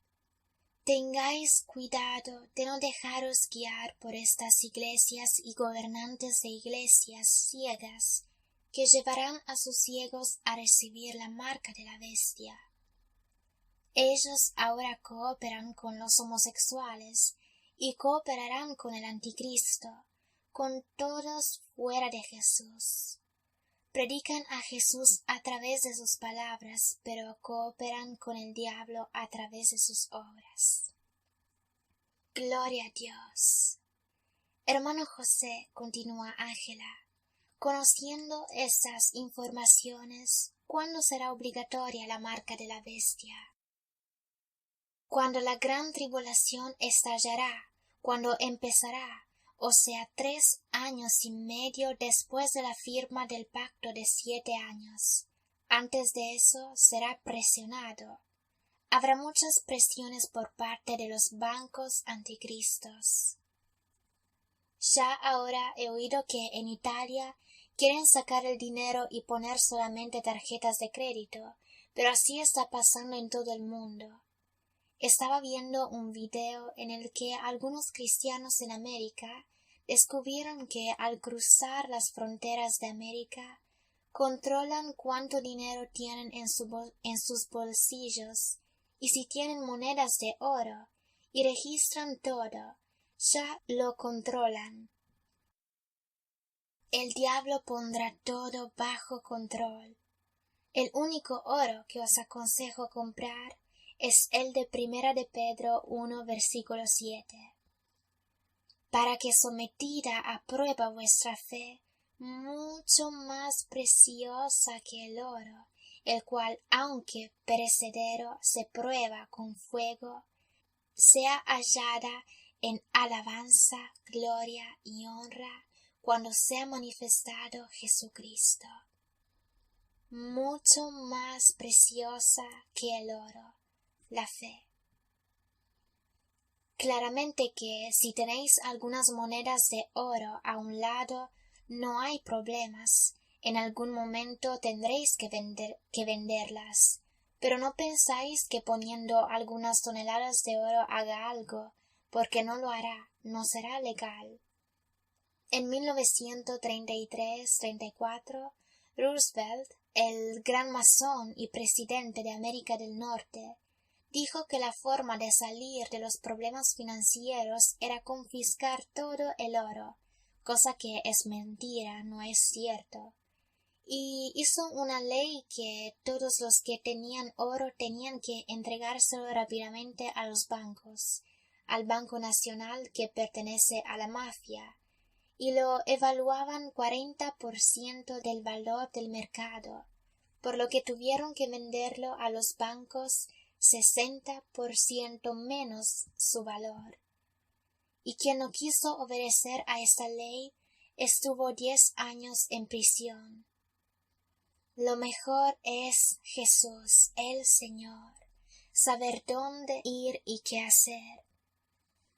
tengáis cuidado de no dejaros guiar por estas iglesias y gobernantes de iglesias ciegas que llevarán a sus ciegos a recibir la marca de la bestia. Ellos ahora cooperan con los homosexuales y cooperarán con el anticristo, con todos fuera de Jesús. Predican a Jesús a través de sus palabras, pero cooperan con el diablo a través de sus obras. Gloria a Dios. Hermano José, continúa Ángela, conociendo estas informaciones, ¿cuándo será obligatoria la marca de la bestia? Cuando la gran tribulación estallará, cuando empezará, o sea 3 años y medio después de la firma del pacto de 7 años. Antes de eso será presionado. Habrá muchas presiones por parte de los bancos anticristos. Ya ahora he oído que en Italia quieren sacar el dinero y poner solamente tarjetas de crédito, pero así está pasando en todo el mundo. Estaba viendo un video en el que algunos cristianos en América descubrieron que al cruzar las fronteras de América controlan cuánto dinero tienen en sus bolsillos y si tienen monedas de oro y registran todo, ya lo controlan. El diablo pondrá todo bajo control. El único oro que os aconsejo comprar es el de 1 de Pedro 1 versículo 7. Para que sometida a prueba vuestra fe, mucho más preciosa que el oro, el cual aunque perecedero se prueba con fuego, sea hallada en alabanza, gloria y honra cuando sea manifestado Jesucristo. Mucho más preciosa que el oro, la fe. Claramente que si tenéis algunas monedas de oro a un lado, no hay problemas. En algún momento tendréis que venderlas. Pero no pensáis que poniendo algunas toneladas de oro haga algo, porque no lo hará, no será legal. En 1933-34, Roosevelt, el gran masón y presidente de América del Norte, dijo que la forma de salir de los problemas financieros era confiscar todo el oro, cosa que es mentira, no es cierto. Y hizo una ley que todos los que tenían oro tenían que entregárselo rápidamente a los bancos, al Banco Nacional que pertenece a la mafia, y lo evaluaban 40% del valor del mercado, por lo que tuvieron que venderlo a los bancos 60% menos su valor. y quien no quiso obedecer a esta ley estuvo 10 años en prisión. Lo mejor es Jesús, el Señor, saber dónde ir y qué hacer.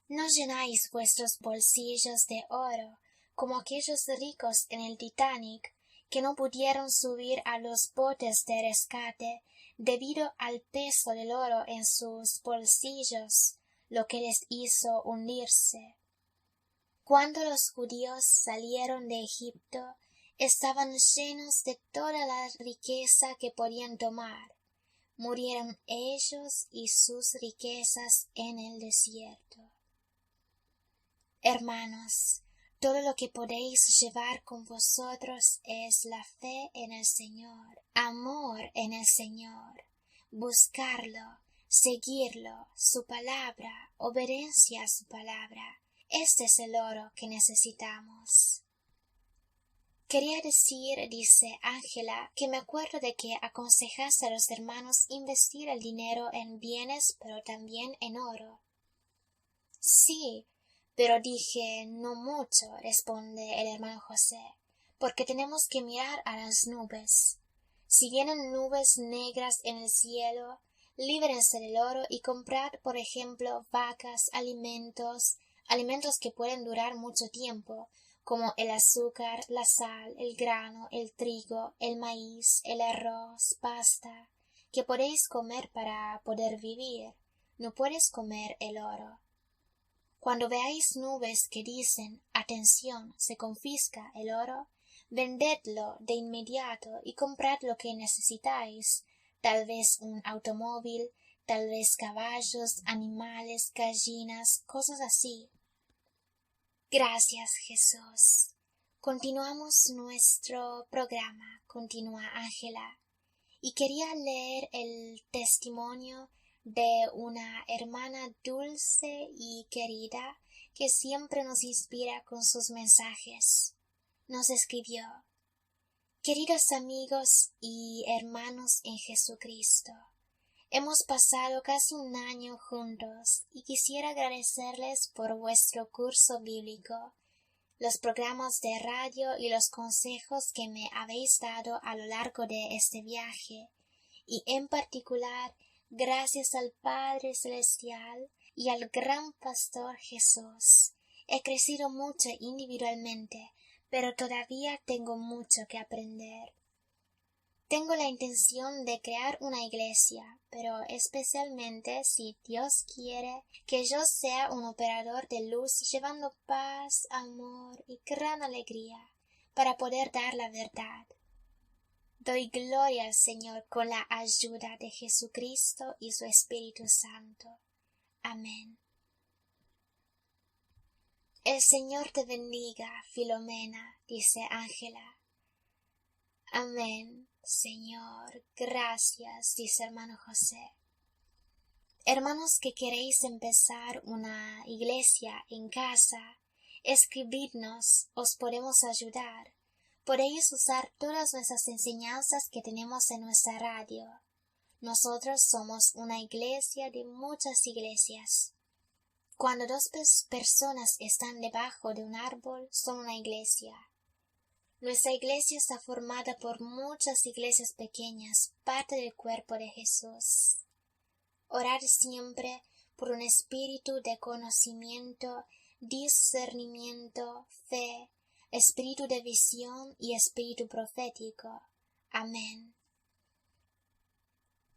No llenáis vuestros bolsillos de oro como aquellos ricos en el Titanic que no pudieron subir a los botes de rescate debido al peso del oro en sus bolsillos, lo que les hizo hundirse. Cuando los judíos salieron de Egipto, estaban llenos de toda la riqueza que podían tomar. Murieron ellos y sus riquezas en el desierto. Hermanos, todo lo que podéis llevar con vosotros es la fe en el Señor, amor en el Señor, buscarlo, seguirlo, su palabra, obediencia a su palabra. Este es el oro que necesitamos. Quería decir, dice Ángela, que me acuerdo de que aconsejaste a los hermanos investir el dinero en bienes, pero también en oro. Sí, pero dije no mucho, responde el hermano José, porque tenemos que mirar a las nubes. Si vienen nubes negras en el cielo, líbrense del oro y comprad, por ejemplo, vacas, alimentos que pueden durar mucho tiempo, como el azúcar, la sal, el grano, el trigo, el maíz, el arroz, pasta, que podéis comer para poder vivir. No puedes comer el oro. Cuando veáis nubes que dicen «Atención, se confisca el oro», vendedlo de inmediato y comprad lo que necesitáis, tal vez un automóvil, tal vez caballos, animales, gallinas, cosas así. Gracias, Jesús. Continuamos nuestro programa, continúa Ángela, y quería leer el testimonio de una hermana dulce y querida que siempre nos inspira con sus mensajes. Nos escribió: Queridos amigos y hermanos en Jesucristo, hemos pasado casi un año juntos y quisiera agradecerles por vuestro curso bíblico, los programas de radio y los consejos que me habéis dado a lo largo de este viaje, y en particular gracias al Padre Celestial y al gran Pastor Jesús. He crecido mucho individualmente, pero todavía tengo mucho que aprender. Tengo la intención de crear una iglesia, pero especialmente si Dios quiere que yo sea un operador de luz llevando paz, amor y gran alegría para poder dar la verdad. Doy gloria al Señor con la ayuda de Jesucristo y su Espíritu Santo. Amén. El Señor te bendiga, Filomena, dice Ángela. Amén, Señor, gracias, dice hermano José. Hermanos que queréis empezar una iglesia en casa, escribidnos, os podemos ayudar. Podéis usar todas nuestras enseñanzas que tenemos en nuestra radio. Nosotros somos una iglesia de muchas iglesias. Cuando dos personas están debajo de un árbol, son una iglesia. Nuestra iglesia está formada por muchas iglesias pequeñas, parte del cuerpo de Jesús. Orad siempre por un espíritu de conocimiento, discernimiento, fe, espíritu de visión y espíritu profético. Amén.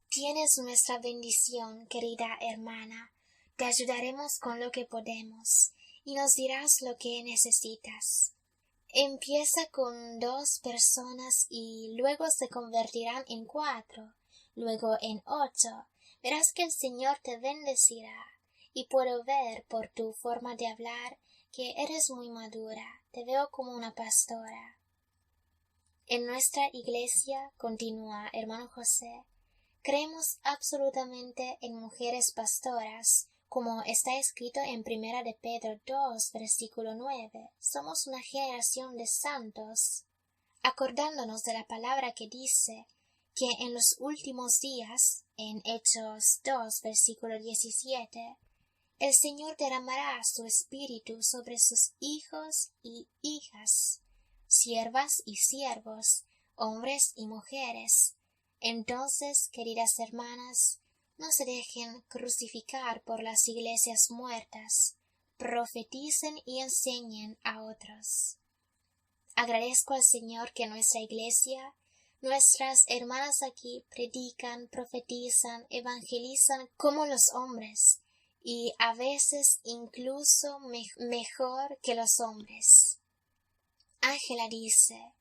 Tienes nuestra bendición, querida hermana. Te ayudaremos con lo que podemos, y nos dirás lo que necesitas. Empieza con 2 personas y luego se convertirán en 4, luego en 8. Verás que el Señor te bendecirá, y puedo ver por tu forma de hablar que eres muy madura. Te veo como una pastora. En nuestra iglesia, continúa hermano José, creemos absolutamente en mujeres pastoras, como está escrito en Primera de Pedro 2, versículo 9. Somos una generación de santos, acordándonos de la palabra que dice que en los últimos días, en Hechos 2, versículo 17, el Señor derramará su espíritu sobre sus hijos y hijas, siervas y siervos, hombres y mujeres. Entonces, queridas hermanas, no se dejen crucificar por las iglesias muertas, profeticen y enseñen a otros. Agradezco al Señor que nuestra iglesia, nuestras hermanas aquí predican, profetizan, evangelizan como los hombres, y a veces incluso mejor que los hombres. Ángela dice: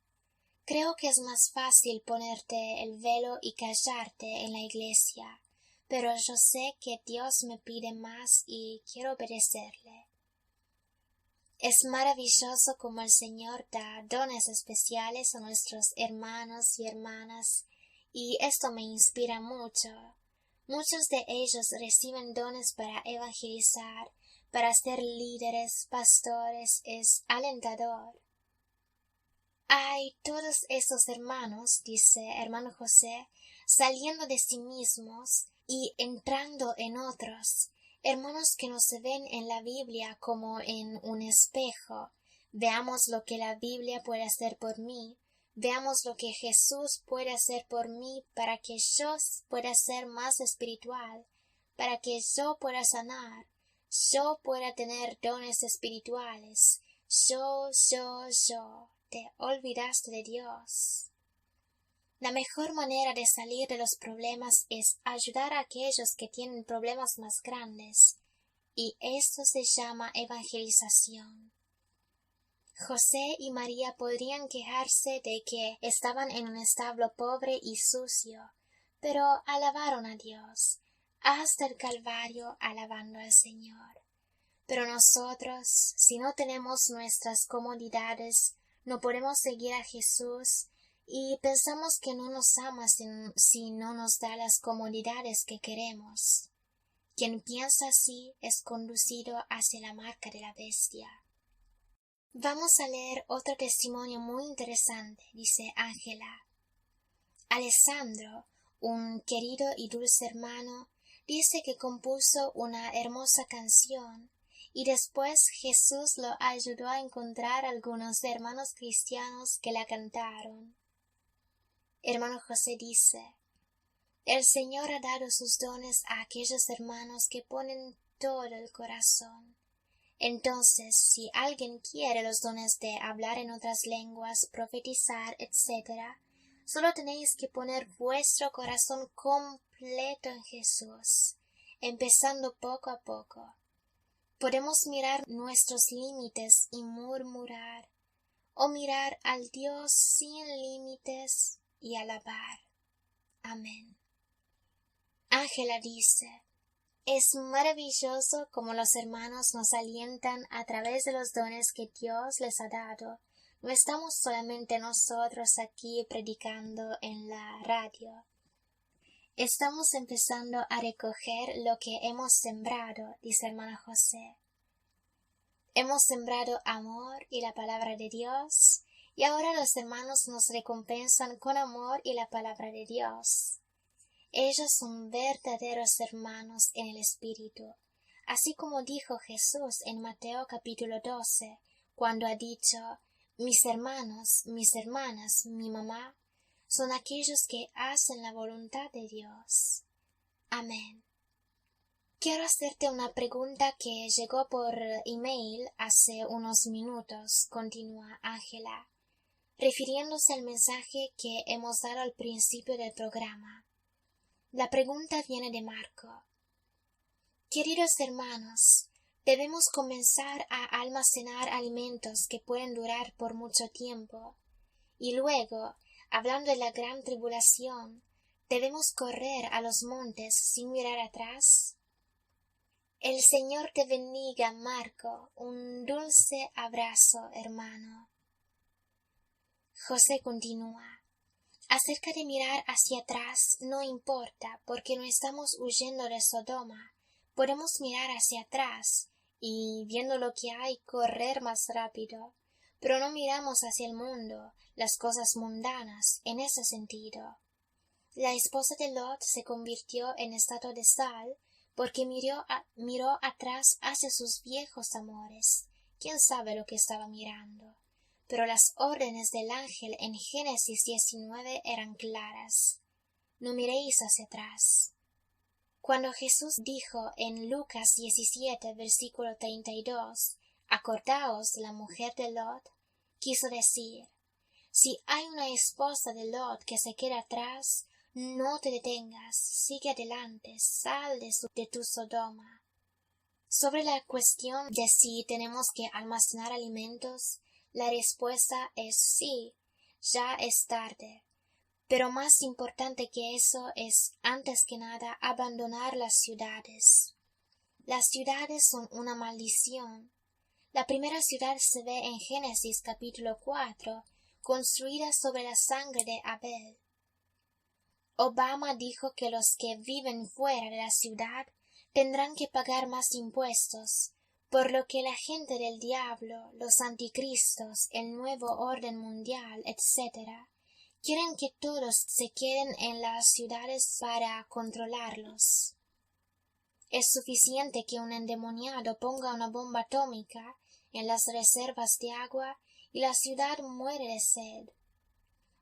creo que es más fácil ponerte el velo y callarte en la iglesia, pero yo sé que Dios me pide más y quiero obedecerle. Es maravilloso como el Señor da dones especiales a nuestros hermanos y hermanas, y esto me inspira mucho. Muchos de ellos reciben dones para evangelizar, para ser líderes, pastores. Es alentador. Ay, todos esos hermanos, dice hermano José, saliendo de sí mismos y entrando en otros, hermanos que no se ven en la Biblia como en un espejo. Veamos lo que la Biblia puede hacer por mí, veamos lo que Jesús puede hacer por mí para que yo pueda ser más espiritual, para que yo pueda sanar, yo pueda tener dones espirituales, yo. Te olvidaste de Dios. La mejor manera de salir de los problemas es ayudar a aquellos que tienen problemas más grandes, y esto se llama evangelización. José y María podrían quejarse de que estaban en un establo pobre y sucio, pero alabaron a Dios, hasta el Calvario alabando al Señor. Pero nosotros, si no tenemos nuestras comodidades, no podemos seguir a Jesús y pensamos que no nos ama si no nos da las comodidades que queremos. Quien piensa así es conducido hacia la marca de la bestia. Vamos a leer otro testimonio muy interesante, dice Ángela. Alessandro, un querido y dulce hermano, dice que compuso una hermosa canción, y después Jesús lo ayudó a encontrar algunos hermanos cristianos que la cantaron. Hermano José dice: el Señor ha dado sus dones a aquellos hermanos que ponen todo el corazón. Entonces, si alguien quiere los dones de hablar en otras lenguas, profetizar, etc., solo tenéis que poner vuestro corazón completo en Jesús, empezando poco a poco. Podemos mirar nuestros límites y murmurar, o mirar al Dios sin límites y alabar. Amén. Ángela dice: es maravilloso cómo los hermanos nos alientan a través de los dones que Dios les ha dado. No estamos solamente nosotros aquí predicando en la radio. Estamos empezando a recoger lo que hemos sembrado, dice hermano José. Hemos sembrado amor y la palabra de Dios, y ahora los hermanos nos recompensan con amor y la palabra de Dios. Ellos son verdaderos hermanos en el Espíritu, así como dijo Jesús en Mateo capítulo 12, cuando ha dicho: mis hermanos, mis hermanas, mi mamá, son aquellos que hacen la voluntad de Dios. Amén. Quiero hacerte una pregunta que llegó por email hace unos minutos, continúa Ángela, refiriéndose al mensaje que hemos dado al principio del programa. La pregunta viene de Marco. Queridos hermanos, debemos comenzar a almacenar alimentos que pueden durar por mucho tiempo, y luego, hablando de la gran tribulación, ¿debemos correr a los montes sin mirar atrás? El Señor te bendiga, Marco. Un dulce abrazo, hermano. José continúa. Acerca de mirar hacia atrás no importa, porque no estamos huyendo de Sodoma. Podemos mirar hacia atrás y, viendo lo que hay, correr más rápido. Pero no miramos hacia el mundo, las cosas mundanas, en ese sentido. La esposa de Lot se convirtió en estatua de sal porque miró atrás hacia sus viejos amores. ¿Quién sabe lo que estaba mirando? Pero las órdenes del ángel en Génesis 19 eran claras. No miréis hacia atrás. Cuando Jesús dijo en Lucas 17, versículo 32, acordaos de la mujer de Lot, quiso decir, si hay una esposa de Lot que se queda atrás, no te detengas, sigue adelante, sal de tu Sodoma. Sobre la cuestión de si tenemos que almacenar alimentos, la respuesta es sí, ya es tarde. Pero más importante que eso es, antes que nada, abandonar las ciudades. Las ciudades son una maldición. La primera ciudad se ve en Génesis capítulo 4, construida sobre la sangre de Abel. Obama dijo que los que viven fuera de la ciudad tendrán que pagar más impuestos, por lo que la gente del diablo, los anticristos, el nuevo orden mundial, etc., quieren que todos se queden en las ciudades para controlarlos. Es suficiente que un endemoniado ponga una bomba atómica en las reservas de agua y la ciudad muere de sed.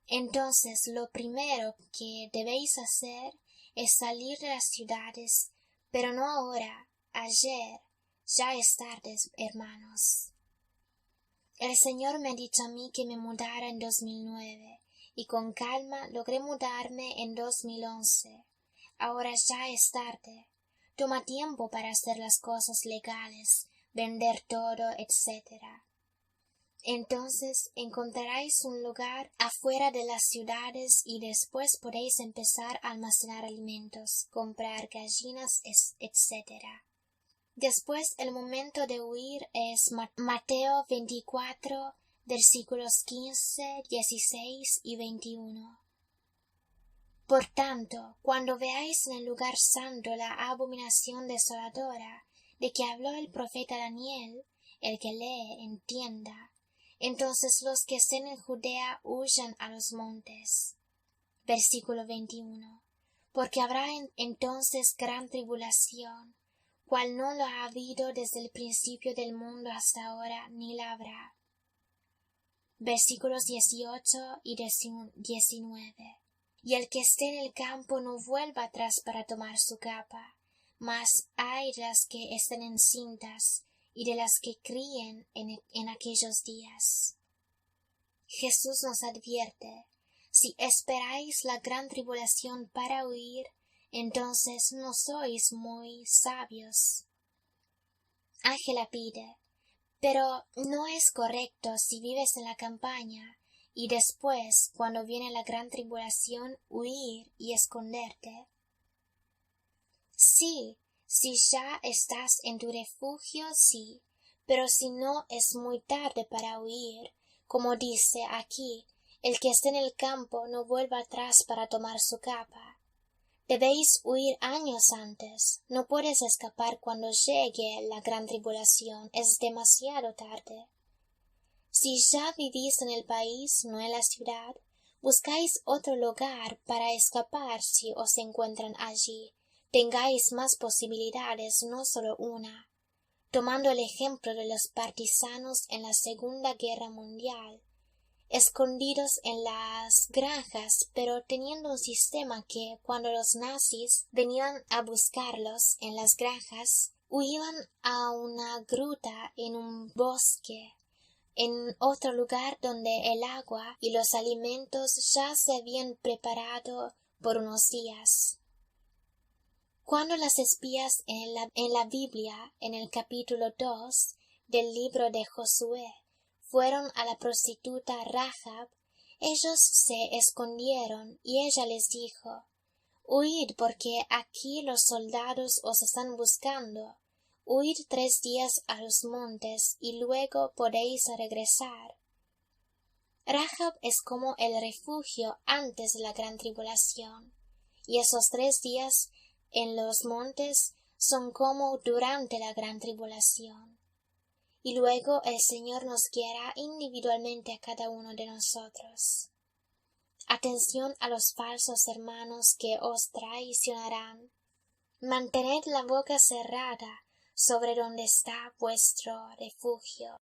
Entonces lo primero que debéis hacer es salir de las ciudades, pero no ahora, ayer, ya es tarde, hermanos. El Señor me ha dicho a mí que me mudara en 2009, y con calma logré mudarme en 2011. Ahora ya es tarde. Toma tiempo para hacer las cosas legales, vender todo, etc. Entonces encontraréis un lugar afuera de las ciudades y después podéis empezar a almacenar alimentos, comprar gallinas, etc. Después el momento de huir es Mateo 24, versículos 15, 16 y 21. Por tanto, cuando veáis en el lugar santo la abominación desoladora de que habló el profeta Daniel, el que lee entienda, entonces los que estén en Judea huyan a los montes. Versículo 21. Porque habrá entonces gran tribulación, cual no lo ha habido desde el principio del mundo hasta ahora, ni la habrá. Versículos 18 y 19. Y el que esté en el campo no vuelva atrás para tomar su capa, mas hay de las que estén encintas y de las que críen en aquellos días. Jesús nos advierte, si esperáis la gran tribulación para huir, entonces no sois muy sabios. Ángela pide, pero no es correcto si vives en la campaña y después, cuando viene la gran tribulación, huir y esconderte. Sí, si ya estás en tu refugio, sí, pero si no es muy tarde para huir, como dice aquí, el que esté en el campo no vuelva atrás para tomar su capa. Debéis huir años antes, no puedes escapar cuando llegue la gran tribulación, es demasiado tarde. Si ya vivís en el país, no en la ciudad, buscáis otro lugar para escapar si os encuentran allí, tengáis más posibilidades, no solo una. Tomando el ejemplo de los partisanos en la Segunda Guerra Mundial, escondidos en las granjas, pero teniendo un sistema que, cuando los nazis venían a buscarlos en las granjas, huían a una gruta en un bosque, en otro lugar donde el agua y los alimentos ya se habían preparado por unos días. Cuando las espías en la Biblia, en el capítulo 2 del libro de Josué, fueron a la prostituta Rahab, ellos se escondieron y ella les dijo, huid porque aquí los soldados os están buscando, huid 3 días a los montes y luego podéis regresar. Rahab es como el refugio antes de la gran tribulación, y esos 3 días en los montes son como durante la gran tribulación. Y luego el Señor nos guiará individualmente a cada uno de nosotros. Atención a los falsos hermanos que os traicionarán. Mantened la boca cerrada sobre donde está vuestro refugio.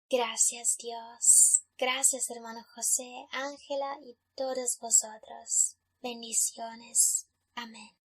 Gracias, Dios. Gracias, hermano José, Ángela y todos vosotros. Bendiciones. Amén.